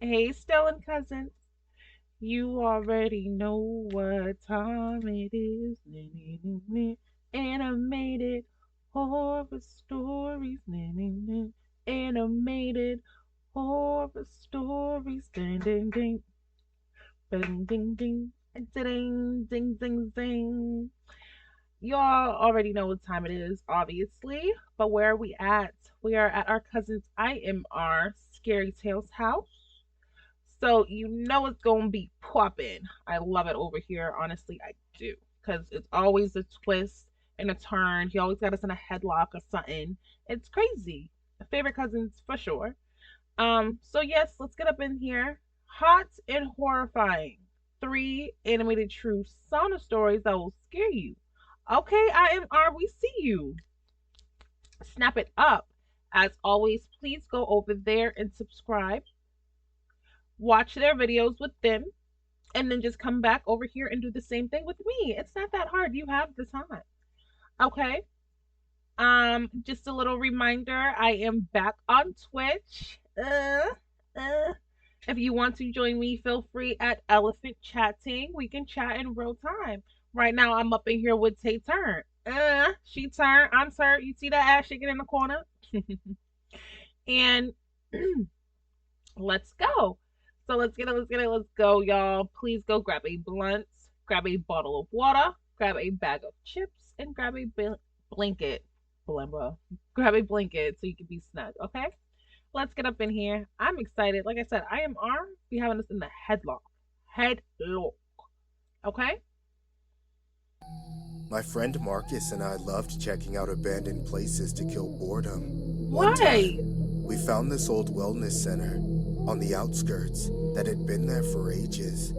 Hey, Stellan cousins. You already know what time it is. Animated horror stories. Animated horror stories. Ding, ding, ding. Ding, ding, ding. Ding, ding, ding, ding. Y'all already know what time it is, obviously. But where are we at? We are at our cousin's IMR Scary Tales house. So you know it's gonna be popping. I love it over here. Honestly, I do. Cause it's always a twist and a turn. He always got us in a headlock or something. It's crazy. Favorite cousins for sure. So yes, let's get up in here. Hot and horrifying. Three animated true sauna stories that will scare you. Okay, IMR, we see you. Snap it up. As always, please go over there and subscribe. Watch their videos with them, and then just come back over here and do the same thing with me. It's not that hard. You have the time. Okay. Just a little reminder, I am back on Twitch. If you want to join me, feel free at Elephant Chatting. We can chat in real time. Right now, I'm up in here with Tay Turn. She turned. I'm turned. You see that ass shaking in the corner? And let's go. So let's go, y'all. Please go grab a blunt, grab a bottle of water, grab a bag of chips, and grab a blanket. Blimba. Grab a blanket so you can be snug, okay? Let's get up in here. I'm excited. Like I said, I am armed. We having us in the headlock. Headlock. Okay? My friend Marcus and I loved checking out abandoned places to kill boredom. One Why? time, we found this old wellness center on the outskirts that had been there for ages.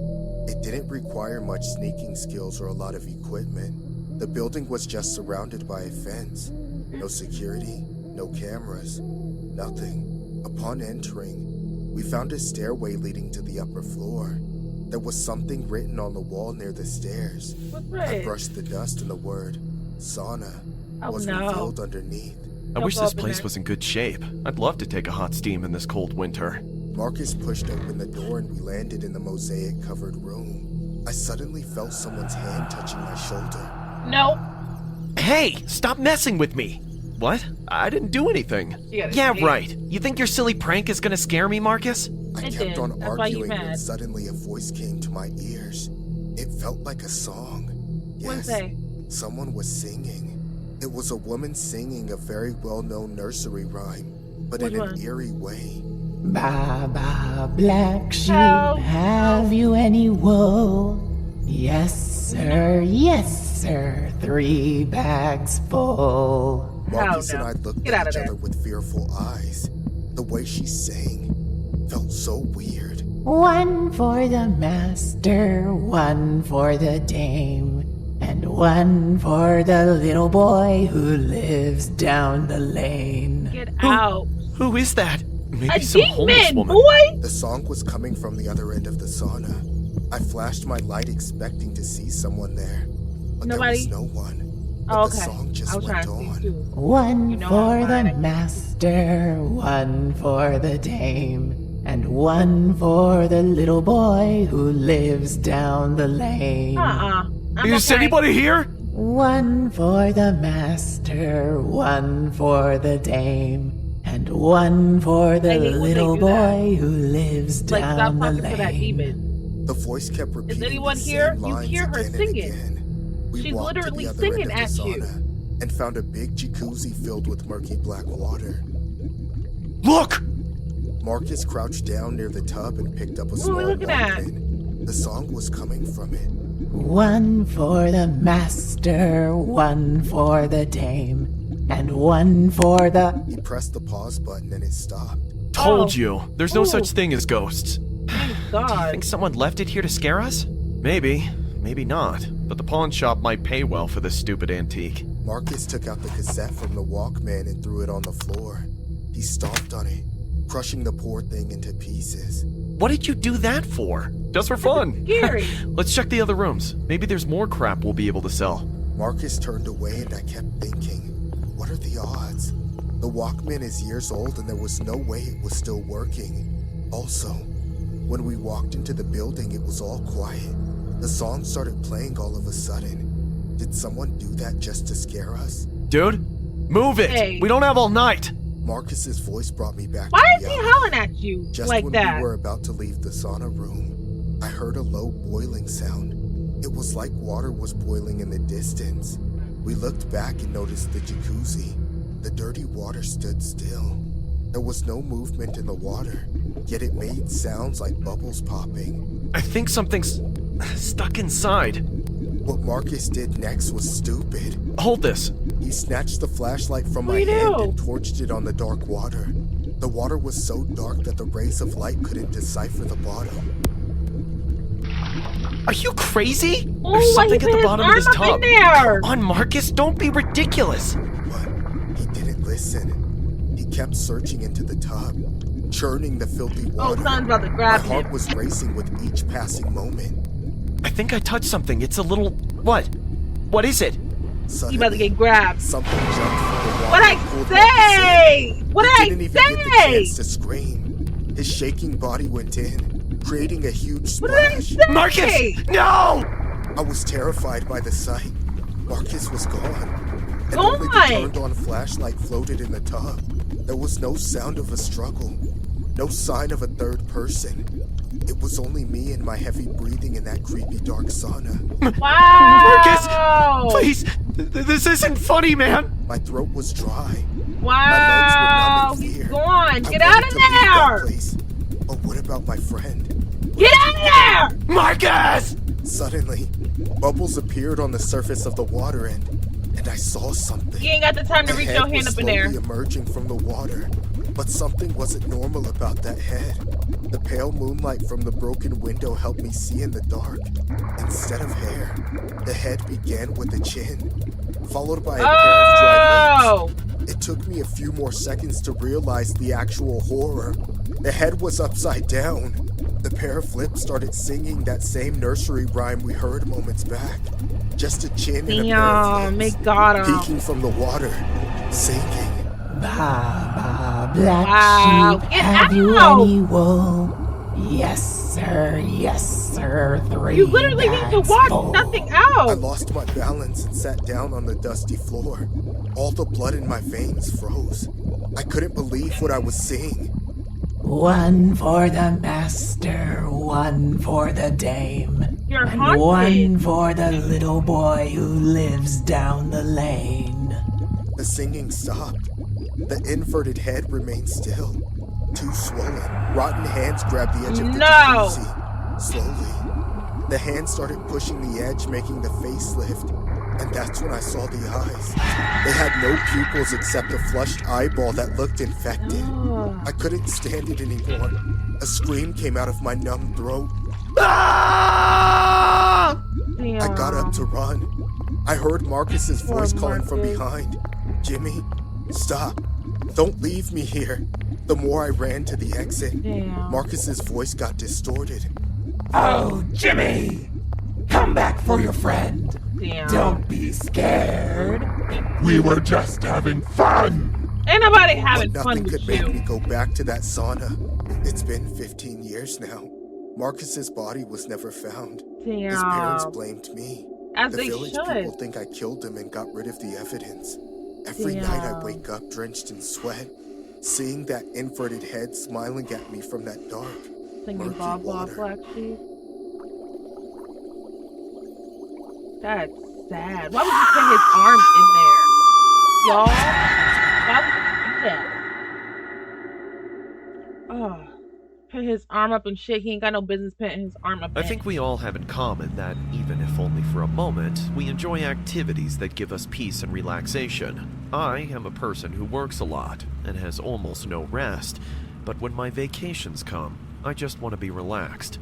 It didn't require much sneaking skills or a lot of equipment. The building was just surrounded by a fence. No security, no cameras, nothing. Upon entering, we found a stairway leading to the upper floor. There was something written on the wall near the stairs. What's I right? brushed the dust and the word sauna Oh was no. revealed underneath. I Don't wish go this up in place there. was in good shape. I'd love to take a hot steam in this cold winter. Marcus pushed open the door and we landed in the mosaic-covered room. I suddenly felt someone's hand touching my shoulder. No. Hey, stop messing with me! What? I didn't do anything. You gotta Yeah, see. right. You think your silly prank is gonna scare me, Marcus? I It kept did. on That's why you arguing when mad. suddenly a voice came to my ears. It felt like a song. What's Yes, that? someone was singing. It was a woman singing a very well-known nursery rhyme, but Which in an one? eerie way. Ba ba, black sheep, Help. have you any wool? Yes sir, 3 bags full. Marcus no. and I looked Get out at of each there. other with fearful eyes. The way she sang felt so weird. 1 for the master, 1 for the dame, and 1 for the little boy who lives down the lane. Get out. Who is that? Maybe A some homeless demon, woman. boy! The song was coming from the other end of the sauna. I flashed my light expecting to see someone there, but Nobody? there was no one. But Oh, the okay. song just I was trying went to see on. too. 1 You know for I'm the fine. master, 1 for the dame, and 1 for the little boy who lives down the lane. I'm Is okay. anybody here? 1 for the master, 1 for the dame, and 1 for the I hate when they little do that. boy who lives Like, stop down the talking to that lane. demon. The voice kept repeating anyone the here? same You lines hear her again singing. and again. We She's walked literally to the other singing end of the at you. sauna and found a big jacuzzi filled with murky black water. Look! Marcus crouched down near the tub and picked up a What are small we looking at? Walkman. The song was coming from it. 1 for the master, 1 for the dame, and 1 for the... He pressed the pause button and it stopped. Told Oh. you. There's no Ooh. such thing as ghosts. Thank Do you God. think someone left it here to scare us? Maybe. Maybe not. But the pawn shop might pay well for this stupid antique. Marcus took out the cassette from the Walkman and threw it on the floor. He stomped on it, crushing the poor thing into pieces. What did you do that for? Just for fun. Scary. Let's check the other rooms. Maybe there's more crap we'll be able to sell. Marcus turned away and I kept thinking, what are the odds? The Walkman is years old and there was no way it was still working. Also, When we walked into the building, it was all quiet. The song started playing all of a sudden. Did someone do that just to scare us? Dude, move it! Hey. We don't have all night! Marcus's voice brought me back Why to is he reality. hollering at you Just like when that? we were about to leave the sauna room, I heard a low boiling sound. It was like water was boiling in the distance. We looked back and noticed the jacuzzi. The dirty water stood still. There was no movement in the water, yet it made sounds like bubbles popping. I think something's stuck inside. What Marcus did next was stupid. Hold this. He snatched the flashlight from What my do you hand do? and torched it on the dark water. The water was so dark that the rays of light couldn't decipher the bottom. Are you crazy? Oh, There's why he something put at the his bottom of this arm up tub. in there? Come on, Marcus, don't be ridiculous. But he didn't listen. He kept searching into the tub, churning the filthy Oh, water. son's about to My grab heart him. was racing with each passing moment. I think I touched something. It's a little... What? What is it? He Suddenly, about to get grabbed. something jumped from the water. What'd and pulled I Marcus say? in. What'd He I didn't even get the say? chance to scream. His shaking body went in, creating a huge What did I splash. say? Marcus! No! I was terrified by the sight. Marcus was gone. And only the Gone? turned-on flashlight floated in the tub. There was no sound of a struggle. No sign of a third person. It was only me and my heavy breathing in that creepy dark sauna. Wow. Marcus! Please! This isn't funny, man! My throat was dry. Wow. My legs were numb in He's fear. gone. I Get out wanted of to leave that there. place. But what about my friend? Get out of there. Marcus! Suddenly, bubbles appeared on the surface of the water and I saw something. You ain't got the time to The reach head your hand was up in there. slowly emerging from the water, but something wasn't normal about that head. The pale moonlight from the broken window helped me see in the dark. Instead of hair, the head began with a chin, followed by a pair of dry Oh. lips. It took me a few more seconds to realize the actual horror. The head was upside down. The pair of lips started singing that same nursery rhyme we heard moments back. Just a chin and a pair of Damn. lips They got him. peeking from the water, singing. Baba, black Wow, sheep, get have you out! any wool? Yes, sir, 3 You literally need to bags watch full. nothing I else. lost my balance and sat down on the dusty floor. All the blood in my veins froze. I couldn't believe what I was seeing. 1 for the master, 1 for the dame, You're and haunted. 1 for the little boy who lives down the lane. The singing stopped. The inverted head remained still. Too swollen. Rotten hands grabbed the edge of the No. jacuzzi. Slowly. The hands started pushing the edge, making the face lift. And that's when I saw the eyes. They had no pupils except a flushed eyeball that looked infected. Oh. I couldn't stand it anymore. A scream came out of my numb throat. Ah! Damn. I got up to run. I heard Marcus's Poor voice calling from Marcus. behind. Jimmy, stop. Don't leave me here. The more I ran to the exit, Damn. Marcus's voice got distorted. Oh, Jimmy! Come back for your friend. Damn. Don't be scared. We were just having fun. Ain't nobody But having fun nothing with could make me you. go back to that sauna. It's been 15 years now. Marcus's body was never found. His parents Damn. blamed me. As The they village should. people think I killed him and got rid of the evidence. Every night I Damn. wake up drenched in sweat, seeing that inverted head smiling at me from that dark, Singing murky Bob Bob water. Black Sheep. That's sad. Why would you put his arm in there? Y'all? Why would you do that? Oh. Put his arm up and shit. He ain't got no business putting his arm up I in. think we all have in common that, even if only for a moment, we enjoy activities that give us peace and relaxation. I am a person who works a lot and has almost no rest, but when my vacations come, I just want to be relaxed.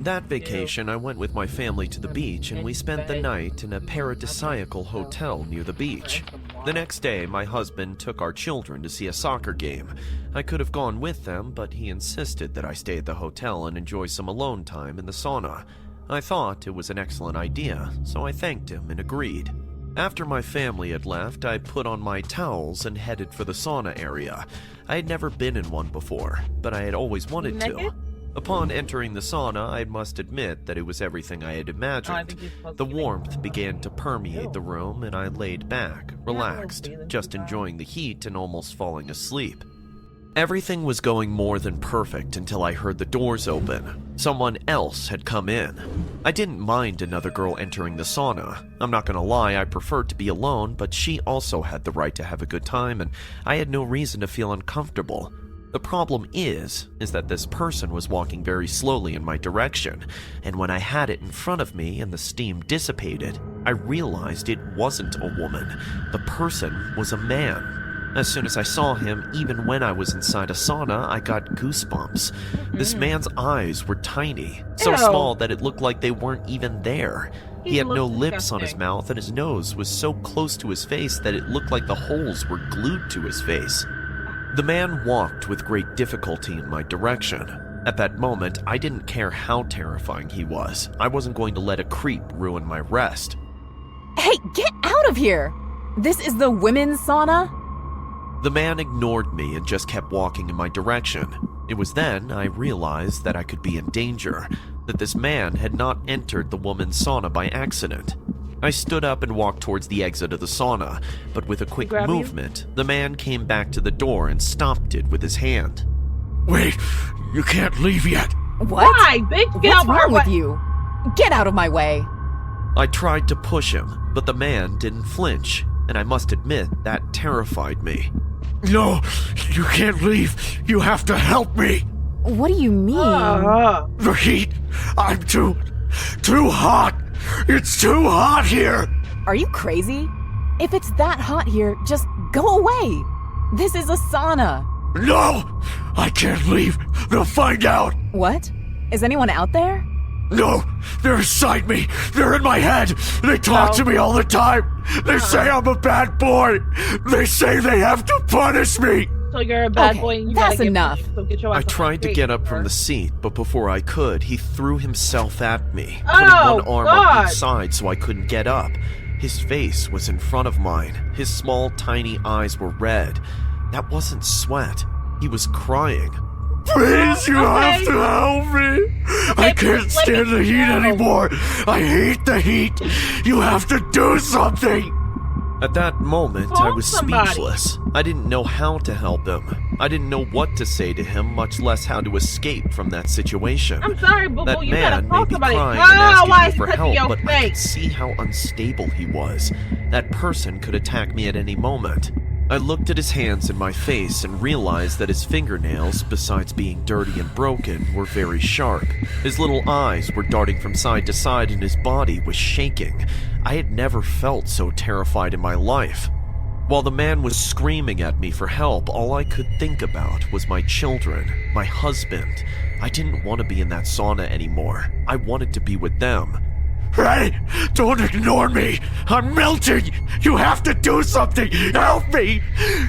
That vacation, I went with my family to the beach and we spent the night in a paradisiacal hotel near the beach. The next day, my husband took our children to see a soccer game. I could have gone with them, but he insisted that I stay at the hotel and enjoy some alone time in the sauna. I thought it was an excellent idea, so I thanked him and agreed. After my family had left, I put on my towels and headed for the sauna area. I had never been in one before, but I had always wanted to. Naked? Upon entering the sauna, I must admit that it was everything I had Oh, I imagined. think you're supposed The to be making warmth fun. began to permeate the room, and I laid back, relaxed, just enjoying the heat and almost falling asleep. Everything was going more than perfect until I heard the doors open. Someone else had come in. I didn't mind another girl entering the sauna. I'm not gonna lie, I preferred to be alone, but she also had the right to have a good time, and I had no reason to feel uncomfortable. The problem is that this person was walking very slowly in my direction, and when I had it in front of me and the steam dissipated, I realized it wasn't a woman. The person was a man. As soon as I saw him, even when I was inside a sauna, I got goosebumps. This man's eyes were tiny, so Ew. small that it looked like they weren't even there. He had no looks lips on his disgusting. mouth, and his nose was so close to his face that it looked like the holes were glued to his face. The man walked with great difficulty in my direction. At that moment, I didn't care how terrifying he was. I wasn't going to let a creep ruin my rest. Hey, get out of here! This is the women's sauna? The man ignored me and just kept walking in my direction. It was then I realized that I could be in danger, that this man had not entered the woman's sauna by accident. I stood up and walked towards the exit of the sauna, but with a quick grab you? movement, the man came back to the door and stopped it with his hand. Wait, you can't leave yet. What? Why, bitch? Get What's out her wrong with way. you? Get out of my way! I tried to push him, but the man didn't flinch, and I must admit that terrified me. No, you can't leave. You have to help me. What do you mean? The heat. I'm too hot. It's too hot here. Are you crazy? If it's that hot here, just go away! This is a sauna! No, I can't leave. They'll find out. What? Is anyone out there? No, they're inside me. They're in my head. They talk to me all the time. They say I'm a bad boy. They say they have to punish me. So you're a bad Okay, boy and you that's gotta get enough. punished, so get your ass I off the tried to street, get up from sir. the seat, but before I could, he threw himself at me, Oh, putting one arm on God. each side so I couldn't get up. His face was in front of mine. His small, tiny eyes were red. That wasn't sweat. He was crying. Please, you have to help me. I can't please let stand me the heat go. anymore. I hate the heat. You have to do something. At that moment, I Call was somebody. speechless. I didn't know how to help him. I didn't know what to say to him, much less how to escape from that situation. I'm sorry, boo That boo. You gotta man call may be somebody. crying Oh, and asking why me is for he touching help, your but I could face? see how unstable he was. That person could attack me at any moment. I looked at his hands and my face and realized that his fingernails, besides being dirty and broken, were very sharp. His little eyes were darting from side to side and his body was shaking. I had never felt so terrified in my life. While the man was screaming at me for help, all I could think about was my children, my husband. I didn't want to be in that sauna anymore. I wanted to be with them. Hey, don't ignore me. I'm melting. You have to do something. Help me.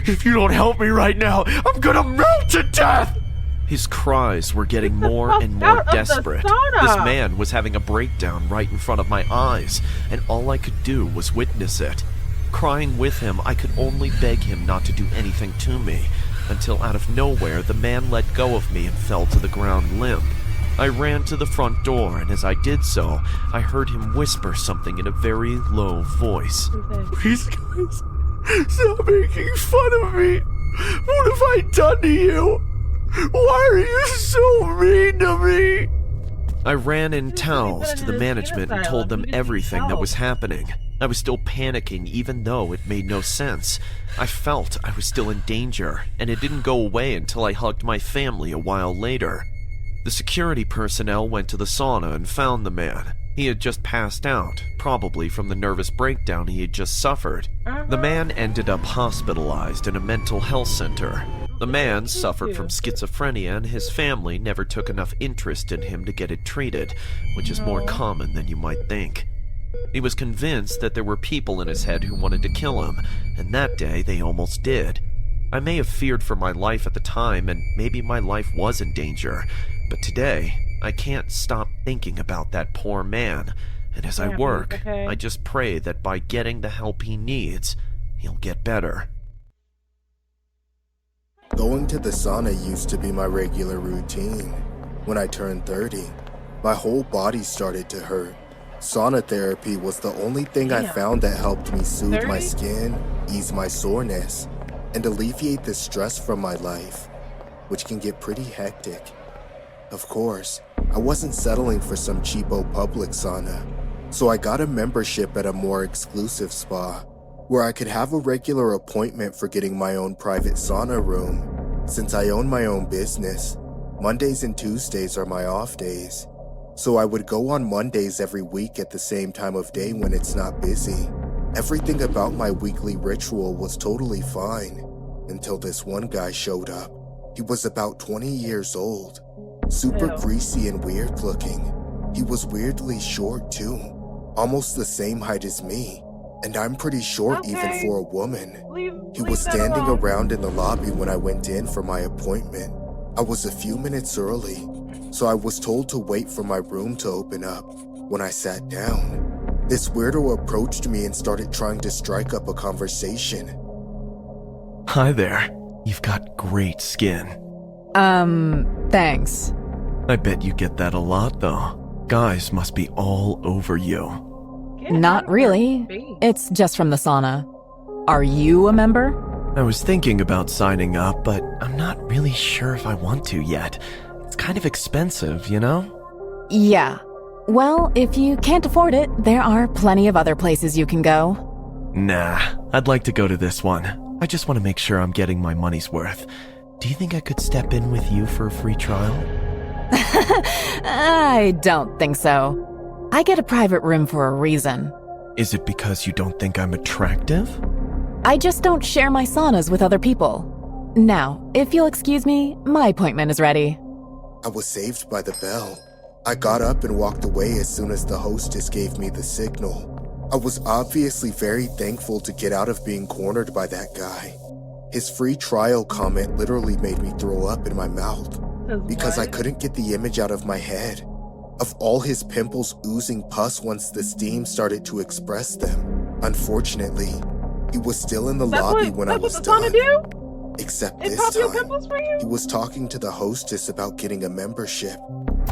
If you don't help me right now, I'm gonna melt to death. His cries were getting Get the more fuck and out more of the desperate. sauna. This man was having a breakdown right in front of my eyes, and all I could do was witness it. Crying with him, I could only beg him not to do anything to me, until out of nowhere the man let go of me and fell to the ground limp. I ran to the front door, and as I did so, I heard him whisper something in a very low voice. Please, guys, stop making fun of me. What have I done to you? Why are you so mean to me? I ran in Just towels put it to in the his management and asylum. told them You just need everything that help. was happening. I was still panicking even though it made no sense. I felt I was still in danger, and it didn't go away until I hugged my family a while later. The security personnel went to the sauna and found the man. He had just passed out, probably from the nervous breakdown he had just suffered. The man ended up hospitalized in a mental health center. The man suffered from schizophrenia, and his family never took enough interest in him to get it treated, which is more common than you might think. He was convinced that there were people in his head who wanted to kill him, and that day they almost did. I may have feared for my life at the time, and maybe my life was in danger, but today, I can't stop thinking about that poor man, and as I Yeah, work, okay. I just pray that by getting the help he needs, he'll get better. Going to the sauna used to be my regular routine. When I turned 30, my whole body started to hurt. Sauna therapy was the only thing I Damn. found that helped me soothe my 30? skin, ease my soreness, and alleviate the stress from my life, which can get pretty hectic. Of course, I wasn't settling for some cheapo public sauna, so I got a membership at a more exclusive spa, where I could have a regular appointment for getting my own private sauna room. Since I own my own business, Mondays and Tuesdays are my off days, so I would go on Mondays every week at the same time of day when it's not busy. Everything about my weekly ritual was totally fine, until this one guy showed up. He was about 20 years old, super Ew. greasy and weird looking. He was weirdly short too, almost the same height as me, and I'm pretty short even Okay. for a woman. He Leave was that standing alone. around in the lobby when I went in for my appointment. I was a few minutes early, so I was told to wait for my room to open up. When I sat down, this weirdo approached me and started trying to strike up a conversation. Hi there. You've got great skin. Thanks. I bet you get that a lot, though. Guys must be all over you. Get out Not of her really. face. It's just from the sauna. Are you a member? I was thinking about signing up, but I'm not really sure if I want to yet. It's kind of expensive, you know? Yeah. Well, if you can't afford it, there are plenty of other places you can go. Nah, I'd like to go to this one. I just want to make sure I'm getting my money's worth. Do you think I could step in with you for a free trial? I don't think so. I get a private room for a reason. Is it because you don't think I'm attractive? I just don't share my saunas with other people. Now, if you'll excuse me, my appointment is ready. I was saved by the bell. I got up and walked away as soon as the hostess gave me the signal. I was obviously very thankful to get out of being cornered by that guy. His free trial comment literally made me throw up in my mouth because I What? couldn't get the image out of my head of all his pimples oozing pus once the steam started to express them. Unfortunately, he was still in the That's lobby what, when I that's was what the sauna done. do? Except It this pop your time, pimples for you? he was talking to the hostess about getting a membership.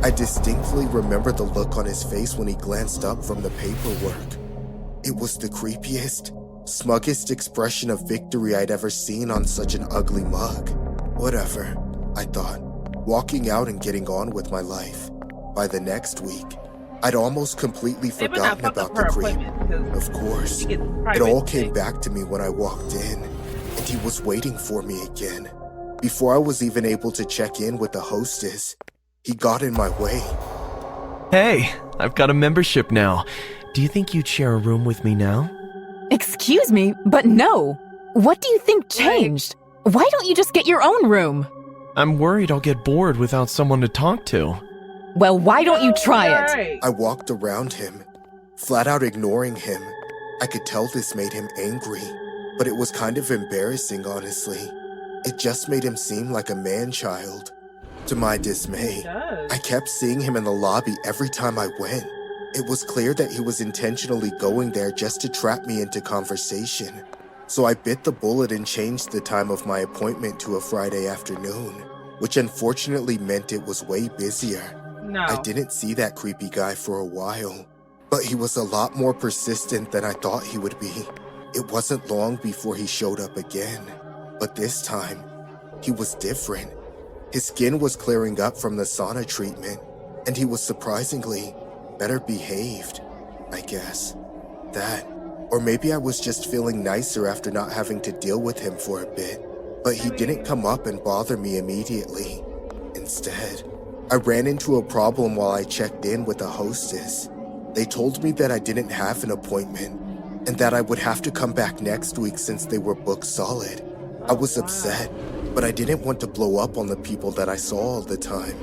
I distinctly remember the look on his face when he glanced up from the paperwork. It was the creepiest, smuggest expression of victory I'd ever seen on such an ugly mug. Whatever, I thought, walking out and getting on with my life. By the next week, I'd almost completely They better not forgotten fuck about up the her creep. appointment, 'cause Of course, she gets it private all came things. back to me when I walked in, and he was waiting for me again. Before I was even able to check in with the hostess, he got in my way. Hey, I've got a membership now. Do you think you'd share a room with me now? Excuse me, but no. What do you think changed? Why don't you just get your own room? I'm worried I'll get bored without someone to talk to. Well, why don't you try it? Alright. I walked around him, flat out ignoring him. I could tell this made him angry, but it was kind of embarrassing, honestly. It just made him seem like a man-child. To my dismay, It does. I kept seeing him in the lobby every time I went. It was clear that he was intentionally going there just to trap me into conversation. So I bit the bullet and changed the time of my appointment to a Friday afternoon, which unfortunately meant it was way busier. No. I didn't see that creepy guy for a while, but he was a lot more persistent than I thought he would be. It wasn't long before he showed up again, but this time, he was different. His skin was clearing up from the sauna treatment, and he was surprisingly better behaved, I guess. That, or maybe I was just feeling nicer after not having to deal with him for a bit, but he didn't come up and bother me immediately. Instead, I ran into a problem while I checked in with the hostess. They told me that I didn't have an appointment and that I would have to come back next week since they were booked solid. I was upset, but I didn't want to blow up on the people that I saw all the time.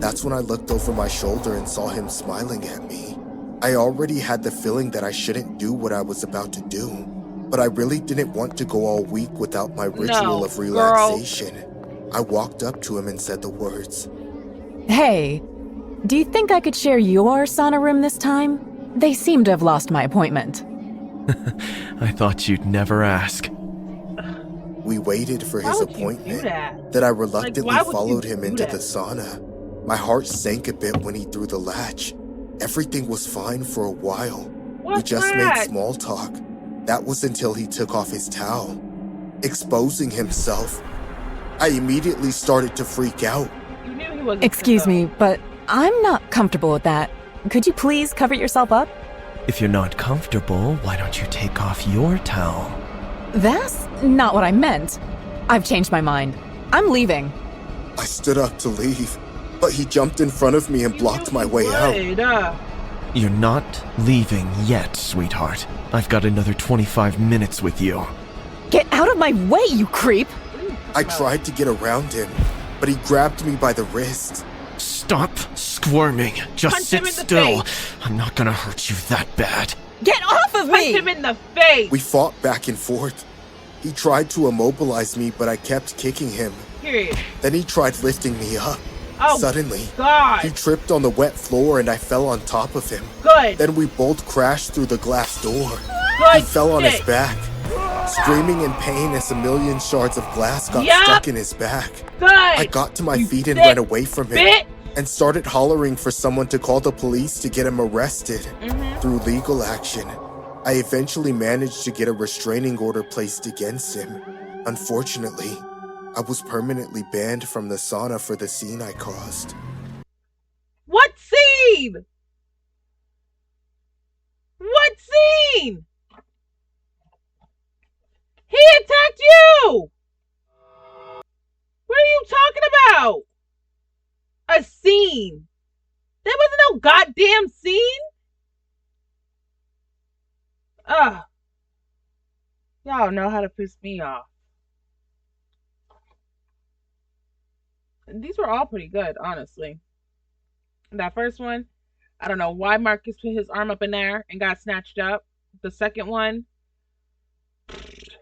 That's when I looked over my shoulder and saw him smiling at me. I already had the feeling that I shouldn't do what I was about to do, but I really didn't want to go all week without my ritual of relaxation. I walked up to him and said the words. Hey, do you think I could share your sauna room this time? They seem to have lost my appointment. I thought you'd never ask. We waited for Why his would you do appointment. that? That I reluctantly why would you followed do him into that? the sauna. My heart sank a bit when he threw the latch. Everything was fine for a while. We What's just made that? small talk. That was until he took off his towel, exposing himself. I immediately started to freak out. You knew he wasn't. Excuse me, but I'm not comfortable with that. Could you please cover yourself up? If you're not comfortable, why don't you take off your towel? That's not what I meant. I've changed my mind. I'm leaving. I stood up to leave, but he jumped in front of me and blocked my way out. You're not leaving yet, sweetheart. I've got another 25 minutes with you. Get out of my way, you creep! I tried to get around him, but he grabbed me by the wrist. Stop squirming. Just Punch him sit in the still. face. I'm not gonna hurt you that bad. Get off of Punch me! him in the face. We fought back and forth. He tried to immobilize me, but I kept kicking him. Period. Then he tried lifting me up. Oh, Suddenly, God. he tripped on the wet floor and I fell on top of him. Good. Then we both crashed through the glass door. Good He fell on his shit. back, screaming in pain as a million shards of glass got Yup. stuck in his back. Good. I got to my You feet and sick ran away from him bitch. and started hollering for someone to call the police to get him arrested. Mm-hmm. Through legal action, I eventually managed to get a restraining order placed against him. Unfortunately, I was permanently banned from the sauna for the scene I caused. What scene? What scene? He attacked you! What are you talking about? A scene? There wasn't no goddamn scene? Ugh. Y'all know how to piss me off. These were all pretty good, honestly. That first one, I don't know why Marcus put his arm up in there and got snatched up. The second one,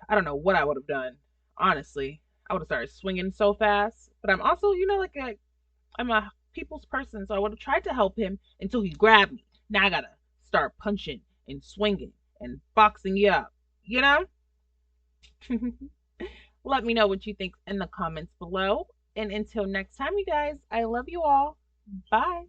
I don't know what I would have done. Honestly, I would have started swinging so fast. But I'm also, I'm a people's person, so I would have tried to help him until he grabbed me. Now I gotta start punching and swinging and boxing you up. You know? Let me know what you think in the comments below. And until next time, you guys, I love you all. Bye.